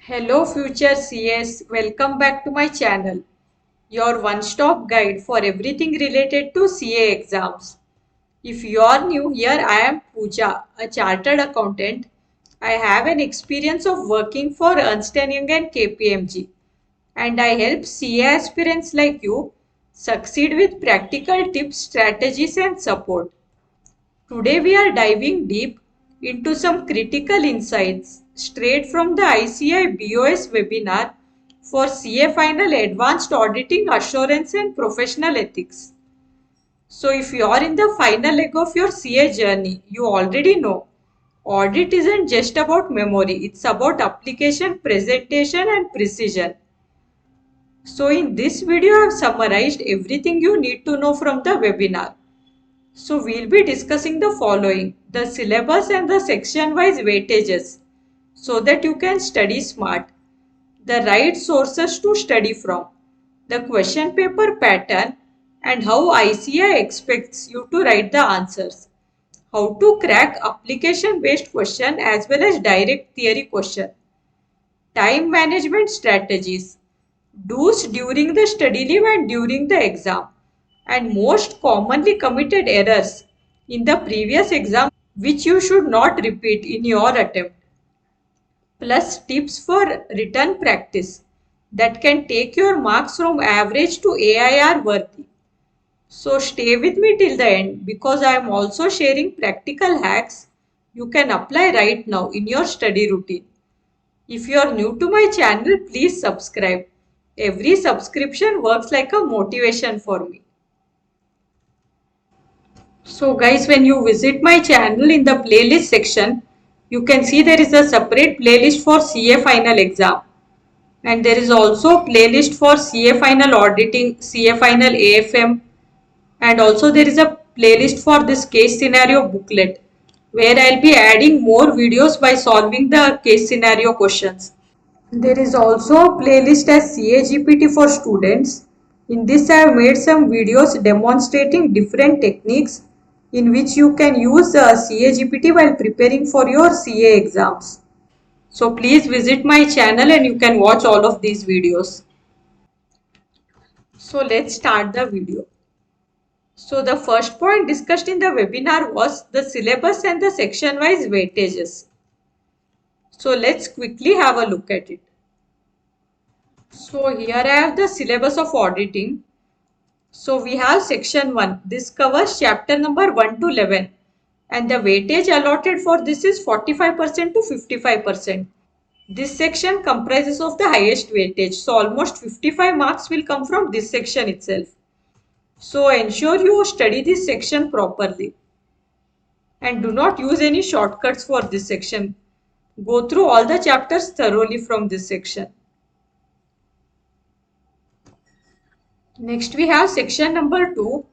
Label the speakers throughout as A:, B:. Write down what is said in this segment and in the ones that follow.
A: Hello future CS, welcome back to my channel, your one-stop guide for everything related to CA exams. If you are new here, I am Pooja, a chartered accountant. I have an experience of working for Ernst& Young and KPMG, and I help CA aspirants like you succeed with practical tips, strategies and support. Today we are diving deep into some critical insights straight from the ICI BOS webinar for CA Final Advanced Auditing Assurance and Professional Ethics. So if you are in the final leg of your CA journey, you already know audit isn't just about memory, it's about application, presentation and precision. So in this video I have summarized everything you need to know from the webinar. So we'll be discussing the following, the syllabus and the section wise weightages so that you can study smart, the right sources to study from, the question paper pattern and how ICI expects you to write the answers, how to crack application based question as well as direct theory question, time management strategies, do's during the study leave and during the exam, and most commonly committed errors in the previous exam which you should not repeat in your attempt, plus tips for written practice that can take your marks from average to AIR worthy. So stay with me till the end because I am also sharing practical hacks you can apply right now in your study routine. If you are new to my channel, please subscribe. Every subscription works like a motivation for me. So guys, when you visit my channel in the playlist section, you can see there is a separate playlist for CA final exam. And there is also a playlist for CA final auditing, CA final AFM, and also there is a playlist for this case scenario booklet where I'll be adding more videos by solving the case scenario questions. There is also a playlist as CAGPT for students. In this I have made some videos demonstrating different techniques in which you can use CAGPT while preparing for your CA exams. So please visit my channel and you can watch all of these videos. So let's start the video. So the first point discussed in the webinar was the syllabus and the section wise weightages. So let's quickly have a look at it. So here I have the syllabus of auditing. So we have section 1. This covers chapter number 1 to 11 and the weightage allotted for this is 45% to 55%. This section comprises of the highest weightage. So almost 55 marks will come from this section itself. So ensure you study this section properly and do not use any shortcuts for this section. Go through all the chapters thoroughly from this section. Next we have section number 2.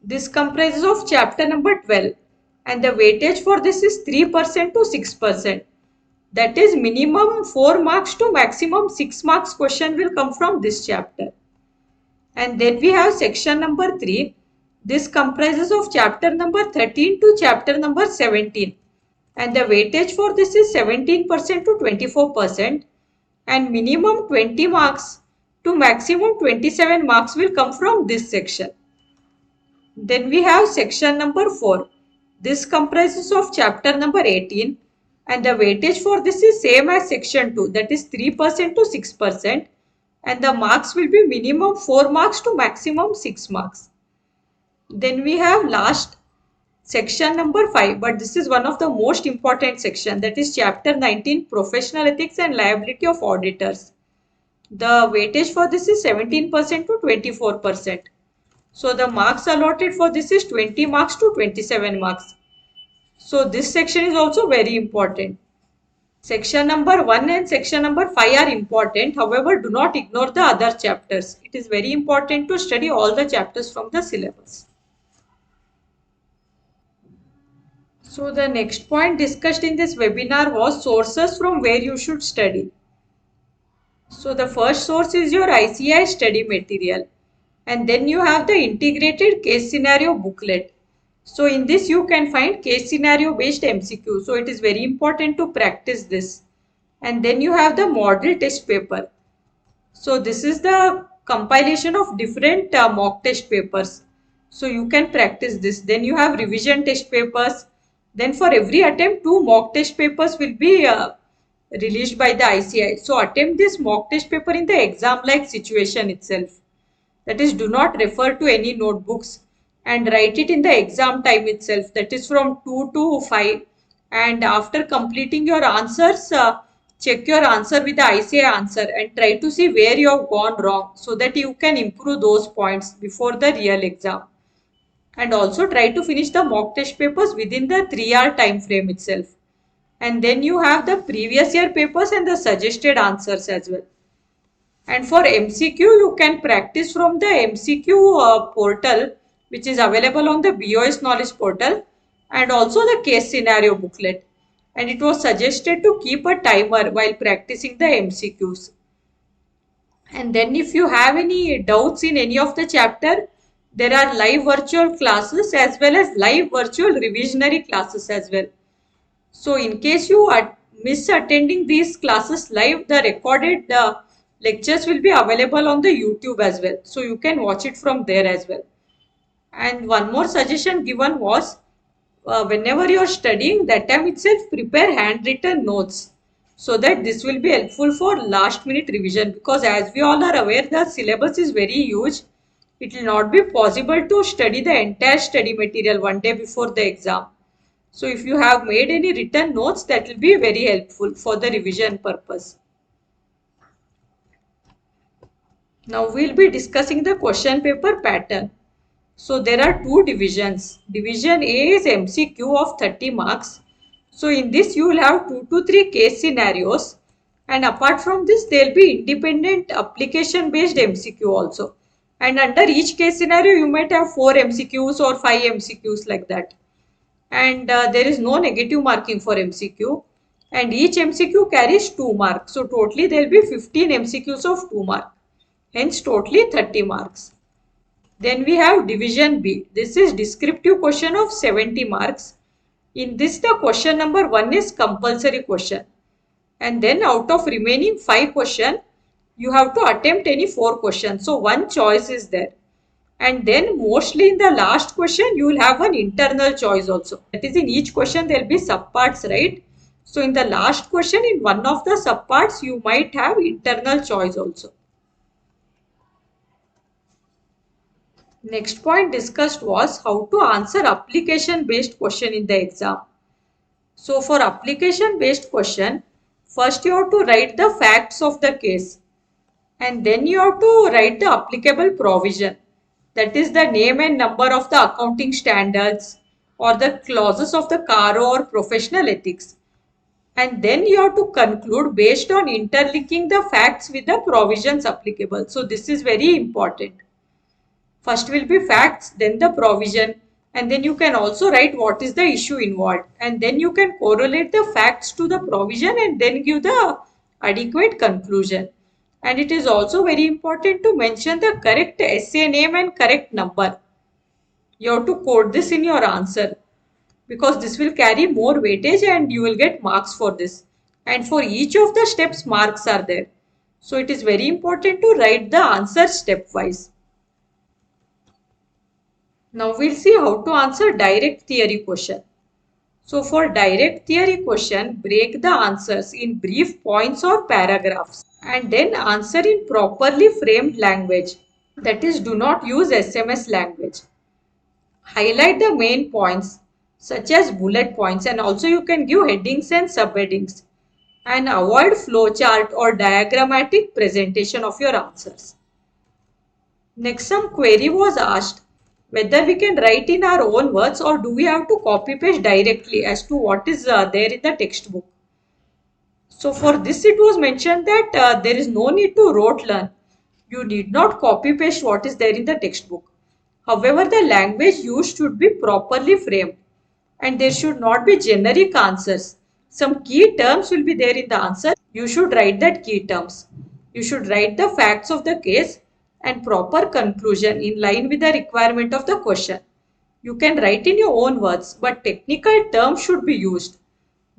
A: This comprises of chapter number 12 and the weightage for this is 3% to 6%. That is minimum 4 marks to maximum 6 marks question will come from this chapter. And then we have section number 3. This comprises of chapter number 13 to chapter number 17. And the weightage for this is 17% to 24%. And minimum 20 marks to maximum 27 marks will come from this section. Then we have section number 4. This comprises of chapter number 18 and the weightage for this is same as section 2, that is 3% to 6%, and the marks will be minimum 4 marks to maximum 6 marks. Then we have last section number 5, but this is one of the most important section, that is chapter 19, professional ethics and liability of auditors. The weightage for this is 17% to 24%. So the marks allotted for this is 20 marks to 27 marks. So this section is also very important. Section number 1 and section number 5 are important. However, do not ignore the other chapters. It is very important to study all the chapters from the syllabus. So the next point discussed in this webinar was sources from where you should study. So the first source is your ICI study material. And then you have the integrated case scenario booklet. So in this you can find case scenario based MCQ. So it is very important to practice this. And then you have the model test paper. So this is the compilation of different mock test papers. So you can practice this. Then you have revision test papers. Then for every attempt, two mock test papers will be released by the ICI. So attempt this mock test paper in the exam-like situation itself. That is, do not refer to any notebooks and write it in the exam time itself. That is from 2 to 5. And after completing your answers, check your answer with the ICI answer and try to see where you have gone wrong so that you can improve those points before the real exam. And also try to finish the mock test papers within the 3-hour time frame itself. And then you have the previous year papers and the suggested answers as well. And for MCQ, you can practice from the MCQ portal, which is available on the BOS Knowledge portal, and also the case scenario booklet. And it was suggested to keep a timer while practicing the MCQs. And then if you have any doubts in any of the chapter, there are live virtual classes as well as live virtual revisionary classes as well. So in case you miss attending these classes live, the recorded lectures will be available on the YouTube as well. So you can watch it from there as well. And one more suggestion given was, whenever you are studying, that time itself prepare handwritten notes so that this will be helpful for last minute revision, because as we all are aware, the syllabus is very huge. It will not be possible to study the entire study material one day before the exam. So if you have made any written notes, that will be very helpful for the revision purpose. Now we will be discussing the question paper pattern. So there are two divisions. Division A is MCQ of 30 marks. So in this you will have 2 to 3 case scenarios, and apart from this there will be independent application based MCQ also. And under each case scenario you might have 4 MCQs or 5 MCQs like that. And there is no negative marking for MCQ, and each MCQ carries 2 marks. So totally there will be 15 MCQs of 2 marks. Hence totally 30 marks. Then we have division B. This is descriptive question of 70 marks. In this the question number 1 is compulsory question. And then out of remaining 5 questions, you have to attempt any 4 questions. So one choice is there. And then mostly in the last question, you will have an internal choice also. That is, in each question there will be subparts, right? So in the last question, in one of the subparts, you might have internal choice also. Next point discussed was how to answer application based question in the exam. So for application based question, first you have to write the facts of the case, and then you have to write the applicable provision. That is the name and number of the accounting standards or the clauses of the CARO or professional ethics. And then you have to conclude based on interlinking the facts with the provisions applicable. So this is very important. First will be facts, then the provision, and then you can also write what is the issue involved. And then you can correlate the facts to the provision and then give the adequate conclusion. And it is also very important to mention the correct essay name and correct number. You have to quote this in your answer, because this will carry more weightage and you will get marks for this. And for each of the steps, marks are there. So it is very important to write the answer stepwise. Now we'll see how to answer direct theory question. So for direct theory question, break the answers in brief points or paragraphs and then answer in properly framed language. That is, do not use SMS language. Highlight the main points such as bullet points, and also you can give headings and subheadings, and avoid flowchart or diagrammatic presentation of your answers. Next, some query was asked whether we can write in our own words or do we have to copy paste directly as to what is there in the textbook. So for this it was mentioned that there is no need to rote learn. You need not copy paste what is there in the textbook. However, the language used should be properly framed and there should not be generic answers. Some key terms will be there in the answer. You should write that key terms. You should write the facts of the case and proper conclusion in line with the requirement of the question. You can write in your own words, but technical terms should be used.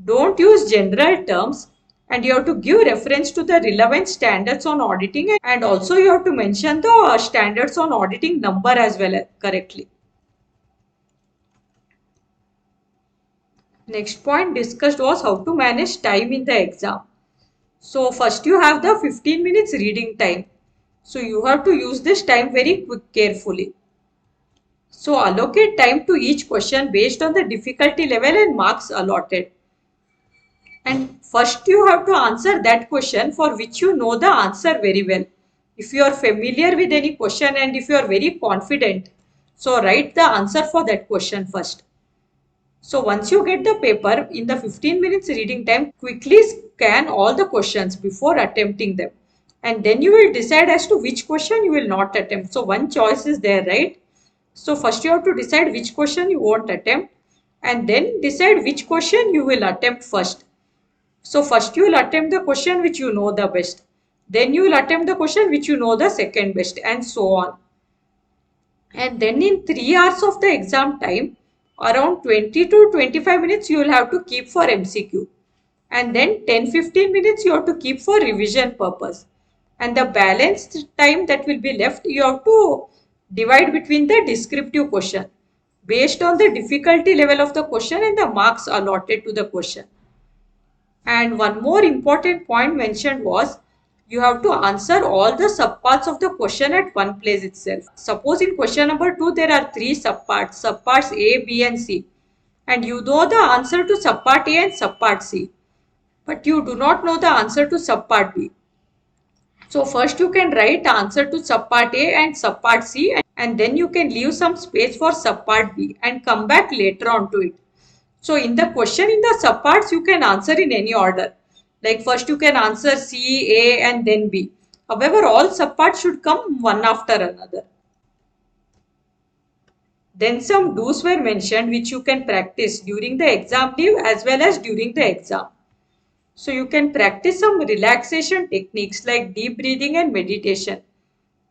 A: Don't use general terms and you have to give reference to the relevant standards on auditing, and also you have to mention the standards on auditing number as well correctly. Next point discussed was how to manage time in the exam. So first you have the 15 minutes reading time. So you have to use this time very carefully. So allocate time to each question based on the difficulty level and marks allotted. And first you have to answer that question for which you know the answer very well. If you are familiar with any question and if you are very confident, so write the answer for that question first. So once you get the paper, in the 15 minutes reading time, quickly scan all the questions before attempting them. And then you will decide as to which question you will not attempt. So one choice is there, right? So first you have to decide which question you won't attempt, and then decide which question you will attempt first. So first you will attempt the question which you know the best. Then you will attempt the question which you know the second best, and so on. And then in 3 hours of the exam time, around 20 to 25 minutes you will have to keep for MCQ. And then 10-15 minutes you have to keep for revision purpose. And the balanced time that will be left, you have to divide between the descriptive question based on the difficulty level of the question and the marks allotted to the question. And one more important point mentioned was you have to answer all the subparts of the question at one place itself. Suppose in question number 2 there are 3 subparts A, B and C, and you know the answer to subpart A and subpart C, but you do not know the answer to subpart B. So first you can write answer to subpart A and subpart C, and then you can leave some space for subpart B and come back later on to it. So in the question in the subparts you can answer in any order. Like first you can answer C, A and then B. However, all subparts should come one after another. Then some do's were mentioned which you can practice during the exam leave as well as during the exam. So you can practice some relaxation techniques like deep breathing and meditation.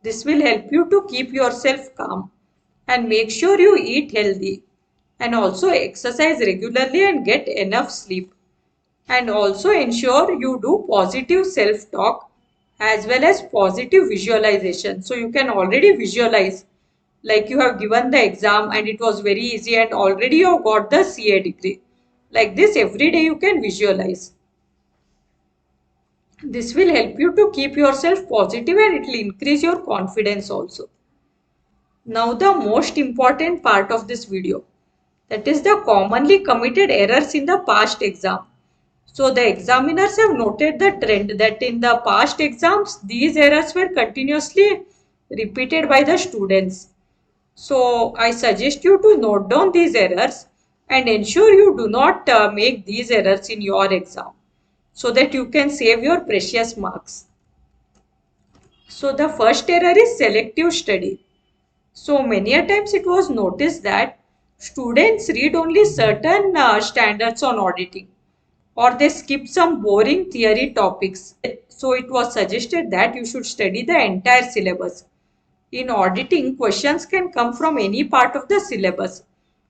A: This will help you to keep yourself calm, and make sure you eat healthy, and also exercise regularly and get enough sleep. And also ensure you do positive self-talk as well as positive visualization. So you can already visualize like you have given the exam and it was very easy and already you have got the CA degree. Like this every day you can visualize. This will help you to keep yourself positive and it will increase your confidence also. Now the most important part of this video, that is the commonly committed errors in the past exam. So the examiners have noted the trend that in the past exams, these errors were continuously repeated by the students. So I suggest you to note down these errors and ensure you do not make these errors in your exam so that you can save your precious marks. So the first error is selective study. So many a times it was noticed that students read only certain standards on auditing, or they skip some boring theory topics. So it was suggested that you should study the entire syllabus. In auditing, questions can come from any part of the syllabus,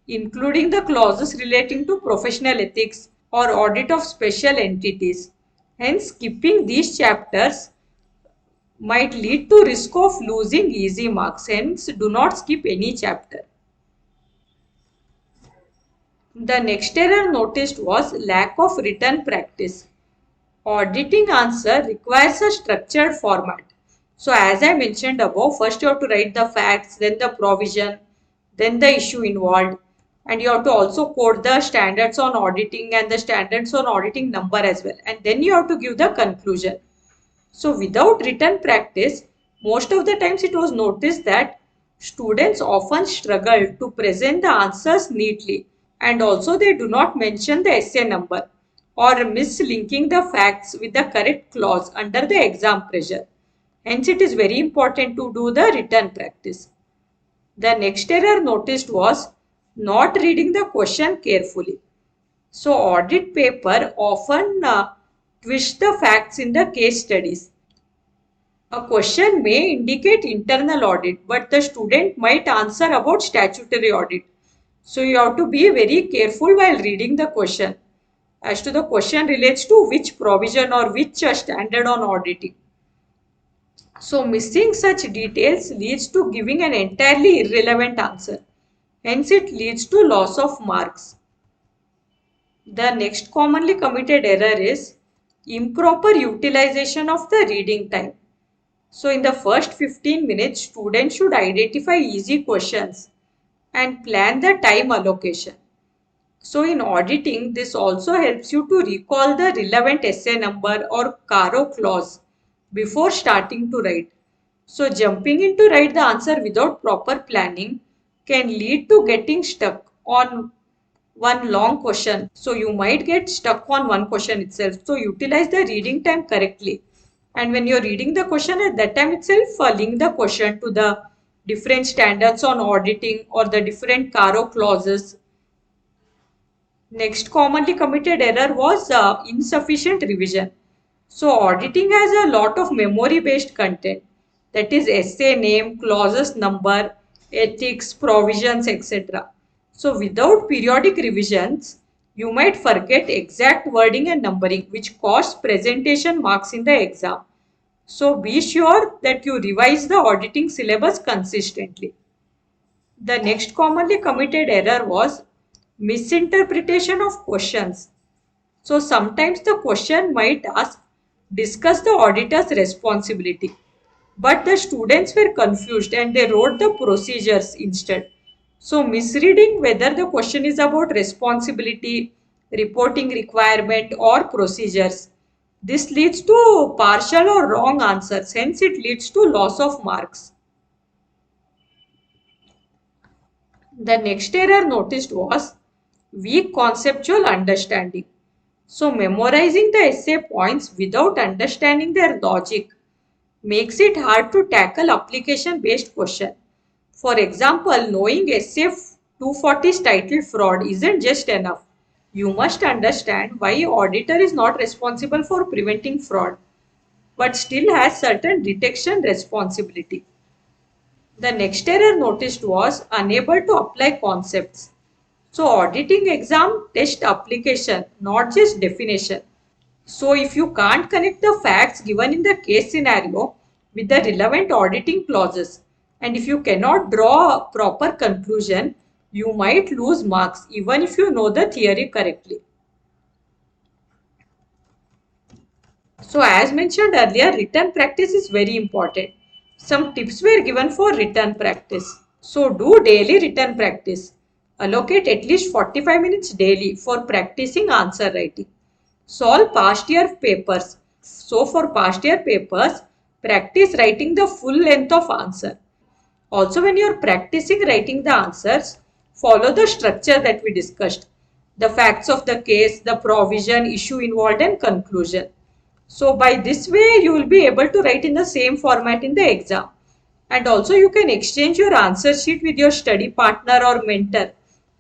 A: including the clauses relating to professional ethics or audit of special entities. Hence, skipping these chapters might lead to risk of losing easy marks. Hence, do not skip any chapter. The next error noticed was lack of written practice. Auditing answer requires a structured format. So as I mentioned above, first you have to write the facts, then the provision, then the issue involved, and you have to also quote the standards on auditing and the standards on auditing number as well. And then you have to give the conclusion. So without written practice, most of the times it was noticed that students often struggle to present the answers neatly, and also they do not mention the essay number or mislinking the facts with the correct clause under the exam pressure. Hence it is very important to do the written practice. The next error noticed was not reading the question carefully. So audit paper often twist the facts in the case studies. A question may indicate internal audit, but the student might answer about statutory audit. So you have to be very careful while reading the question. as to the question relates to which provision or which standard on auditing. So missing such details leads to giving an entirely irrelevant answer. Hence it leads to loss of marks. The next commonly committed error is improper utilization of the reading time. So in the first 15 minutes, students should identify easy questions and plan the time allocation. So in auditing, this also helps you to recall the relevant essay number or Caro clause before starting to write. So jumping in to write the answer without proper planning can lead to getting stuck on one long question. So you might get stuck on one question itself. So utilize the reading time correctly. And when you're reading the question at that time itself, link the question to the different standards on auditing or the different Caro clauses. Next commonly committed error was insufficient revision. So auditing has a lot of memory based content, that is essay name, clauses number, ethics, provisions, etc. So without periodic revisions, you might forget exact wording and numbering, which costs presentation marks in the exam. So be sure that you revise the auditing syllabus consistently. The next commonly committed error was misinterpretation of questions. So sometimes the question might ask, discuss the auditor's responsibility. But the students were confused and they wrote the procedures instead. So misreading whether the question is about responsibility, reporting requirement or procedures. This leads to partial or wrong answers. Hence it leads to loss of marks. The next error noticed was weak conceptual understanding. So memorizing the essay points without understanding their logic makes it hard to tackle application based question. For example, knowing essay 240's title fraud isn't just enough. You must understand why auditor is not responsible for preventing fraud but still has certain detection responsibility. The next error noticed was unable to apply concepts. So auditing exam test application, not just definition. So if you can't connect the facts given in the case scenario with the relevant auditing clauses, and if you cannot draw a proper conclusion, you might lose marks even if you know the theory correctly. So as mentioned earlier, written practice is very important. Some tips were given for written practice. So do daily written practice. Allocate at least 45 minutes daily for practicing answer writing. Solve past year papers. So for past year papers, practice writing the full length of answer. Also when you are practicing writing the answers, follow the structure that we discussed. The facts of the case, the provision, issue involved and conclusion. So by this way, you will be able to write in the same format in the exam. And also you can exchange your answer sheet with your study partner or mentor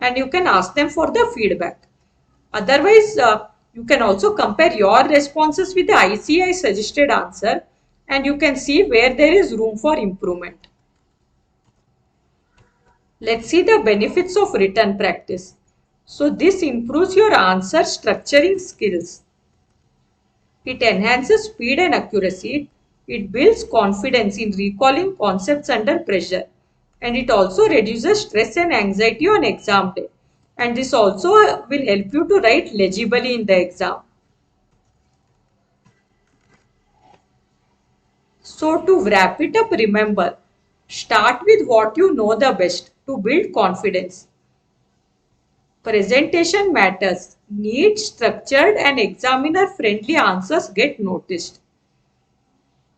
A: and you can ask them for the feedback. Otherwise, you can also compare your responses with the ICI suggested answer and you can see where there is room for improvement. Let's see the benefits of written practice. So this improves your answer structuring skills. It enhances speed and accuracy. It builds confidence in recalling concepts under pressure. And it also reduces stress and anxiety on exam day. And this also will help you to write legibly in the exam. So to wrap it up, remember, start with what you know the best to build confidence. Presentation matters. Neat, structured and examiner-friendly answers get noticed.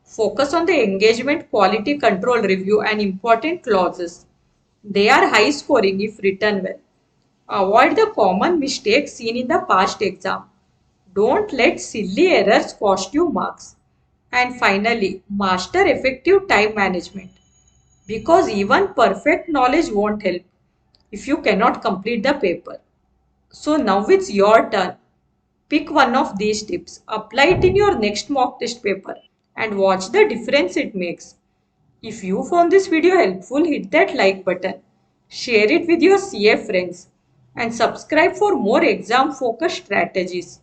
A: Focus on the engagement, quality control review and important clauses. They are high scoring if written well. Avoid the common mistakes seen in the past exam. Don't let silly errors cost you marks. And finally, master effective time management. Because even perfect knowledge won't help if you cannot complete the paper. So now it's your turn. Pick one of these tips, apply it in your next mock test paper and watch the difference it makes. If you found this video helpful, hit that like button. Share it with your CA friends. and subscribe for more exam focused strategies.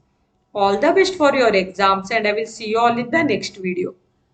A: All the best for your exams, and I will see you all in the next video.